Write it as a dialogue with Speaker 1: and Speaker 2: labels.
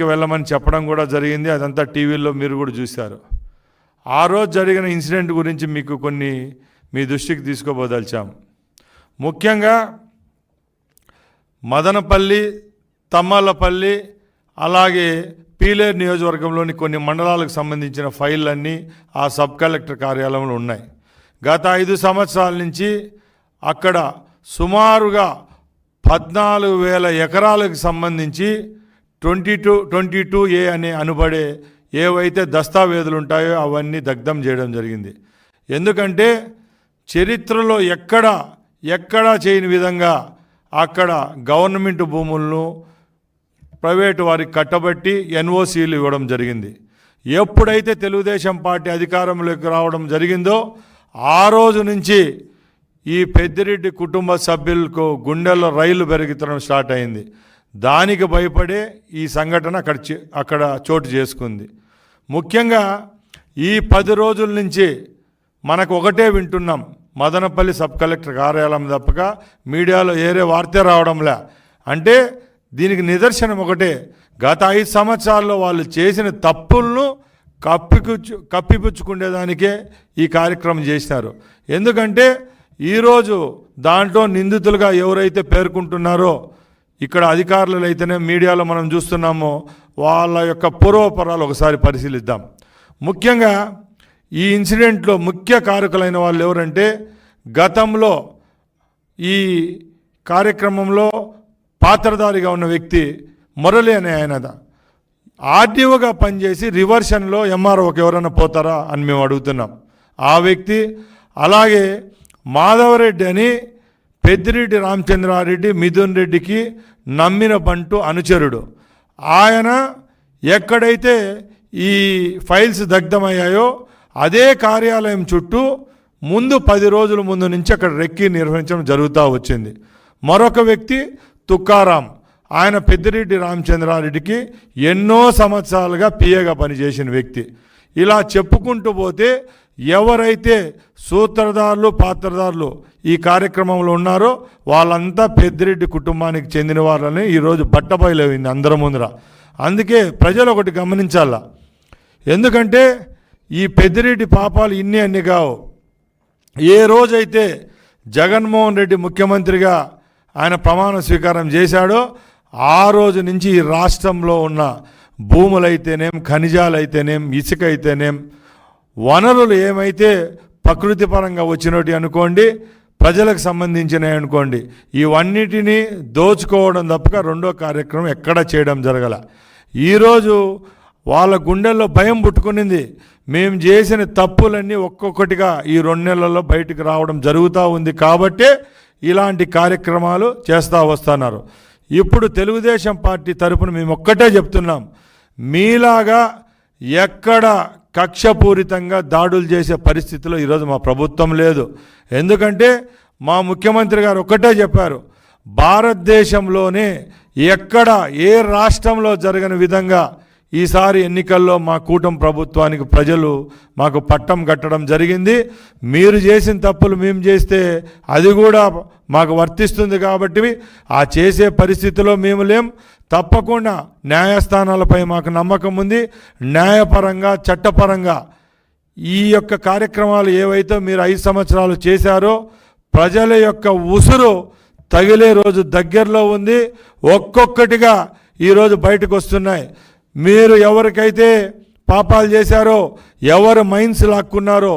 Speaker 1: వెళ్ళమని చెప్పడం కూడా జరిగింది. అదంతా టీవీలో మీరు కూడా చూశారు. ఆ రోజు జరిగిన ఇన్సిడెంట్ గురించి మీకు కొన్ని మీ దృష్టికి తీసుకోబోదలిచాం. ముఖ్యంగా మదనపల్లి, తమ్మలపల్లి, అలాగే పీలేరు నియోజకవర్గంలోని కొన్ని మండలాలకు సంబంధించిన ఫైళ్ళన్నీ ఆ సబ్ కలెక్టర్ కార్యాలయంలో ఉన్నాయి. గత 5 సంవత్సరాల నుంచి అక్కడ సుమారుగా 14,000 ఎకరాలకు సంబంధించి 22A అనే అనుబడే ఏవైతే దస్తావేజులు ఉంటాయో అవన్నీ దగ్ధం చేయడం జరిగింది. ఎందుకంటే చరిత్రలో ఎక్కడా చేయని విధంగా అక్కడ గవర్నమెంట్ భూములను ప్రైవేటు వారికి కట్టబట్టి NOCలు ఇవ్వడం జరిగింది. ఎప్పుడైతే తెలుగుదేశం పార్టీ అధికారంలోకి రావడం జరిగిందో ఆ రోజు నుంచి ఈ పెద్దిరెడ్డి కుటుంబ సభ్యులకు గుండెల్లో రైలు పెరుగుతడం స్టార్ట్ అయింది. దానికి భయపడే ఈ సంఘటన అక్కడ చోటు చేసుకుంది. ముఖ్యంగా ఈ 10 రోజుల నుంచి మనకు ఒకటే వింటున్నాం, మదనపల్లి సబ్ కలెక్టర్ కార్యాలయం తప్పక మీడియాలో ఏరే వార్త రావడంలే. అంటే దీనికి నిదర్శనం ఒకటే, గత 5 సంవత్సరాల్లో వాళ్ళు చేసిన తప్పులను కప్పిపుచ్చుకునేదానికే ఈ కార్యక్రమం చేసినారు. ఎందుకంటే ఈరోజు దాంట్లో నిందితులుగా ఎవరైతే పేర్కొంటున్నారో ఇక్కడ అధికారులు అయితేనే మీడియాలో మనం చూస్తున్నామో వాళ్ళ యొక్క పూర్వపరాలు ఒకసారి పరిశీలిద్దాం. ముఖ్యంగా ఈ ఇన్సిడెంట్లో ముఖ్య కారకులైన వాళ్ళు ఎవరంటే, గతంలో ఈ కార్యక్రమంలో పాత్రధారిగా ఉన్న వ్యక్తి మురళి అనే ఆయన ఆర్డీఓగా పనిచేసి రివర్షన్లో MROకి ఎవరైనా పోతారా అని మేము అడుగుతున్నాం. ఆ వ్యక్తి, అలాగే మాధవరెడ్డి అని పెద్దిరెడ్డి రామచంద్రారెడ్డి మిథున్ రెడ్డికి నమ్మిన బంటు అనుచరుడు. ఆయన ఎక్కడైతే ఈ ఫైల్స్ దగ్ధమయ్యాయో అదే కార్యాలయం చుట్టూ 10 రోజుల ముందు నుంచి అక్కడ రెక్కి నిర్వహించడం జరుగుతూ వచ్చింది. మరొక వ్యక్తి తుకారాం, ఆయన పెద్దిరెడ్డి రామచంద్రారెడ్డికి ఎన్నో సంవత్సరాలుగా పిఏగా పనిచేసిన వ్యక్తి. ఇలా చెప్పుకుంటూ పోతే ఎవరైతే సూత్రధారులు పాత్రధారులు ఈ కార్యక్రమంలో ఉన్నారో వాళ్ళంతా పెద్దిరెడ్డి కుటుంబానికి చెందిన వాళ్ళని ఈరోజు బట్టబయలైంది అందరి ముందర. అందుకే ప్రజలు ఒకటి గమనించాల, ఎందుకంటే ఈ పెద్దిరెడ్డి పాపాలు అన్ని కావు. ఏ రోజైతే జగన్మోహన్ రెడ్డి ముఖ్యమంత్రిగా ఆయన ప్రమాణ స్వీకారం చేశాడో ఆ రోజు నుంచి ఈ రాష్ట్రంలో ఉన్న భూములైతేనేం, ఖనిజాలైతేనేం, ఇసుక అయితేనేం, వనరులు ఏమైతే ప్రకృతి పరంగా వచ్చినట్టు అనుకోండి, ప్రజలకు సంబంధించినవి అనుకోండి, ఇవన్నిటినీ దోచుకోవడం తప్పక రెండో కార్యక్రమం ఎక్కడ చేయడం జరగల. ఈరోజు వాళ్ళ గుండెల్లో భయం పుట్టుకునింది. మేము చేసిన తప్పులన్నీ ఒక్కొక్కటిగా ఈ 2 నెలల్లో బయటకు రావడం జరుగుతూ ఉంది. కాబట్టే ఇలాంటి కార్యక్రమాలు చేస్తూ వస్తున్నారు. ఇప్పుడు తెలుగుదేశం పార్టీ తరఫున మేము ఒక్కటే చెప్తున్నాం, మీలాగా ఎక్కడ కక్షపూరితంగా దాడులు చేసే పరిస్థితిలో ఈరోజు మా ప్రభుత్వం లేదు. ఎందుకంటే మా ముఖ్యమంత్రి గారు ఒక్కటే చెప్పారు, భారతదేశంలోనే ఎక్కడ ఏ రాష్ట్రంలో జరగని విధంగా ఈసారి ఎన్నికల్లో మా కూటమి ప్రభుత్వానికి ప్రజలు మాకు పట్టం కట్టడం జరిగింది. మీరు చేసిన తప్పులు మేము చేస్తే అది కూడా మాకు వర్తిస్తుంది. కాబట్టి ఆ చేసే పరిస్థితిలో మేము లేం. తప్పకుండా న్యాయస్థానాలపై మాకు నమ్మకం ఉంది. న్యాయపరంగా, చట్టపరంగా ఈ యొక్క కార్యక్రమాలు ఏవైతే మీరు 5 సంవత్సరాలు చేశారో ప్రజల యొక్క ఉసురు తగిలే రోజు దగ్గరలో ఉంది. ఒక్కొక్కటిగా ఈరోజు బయటకు వస్తున్నాయి. మీరు ఎవరికైతే పాపాలు చేశారో, ఎవరు మైన్స్ లాక్కున్నారో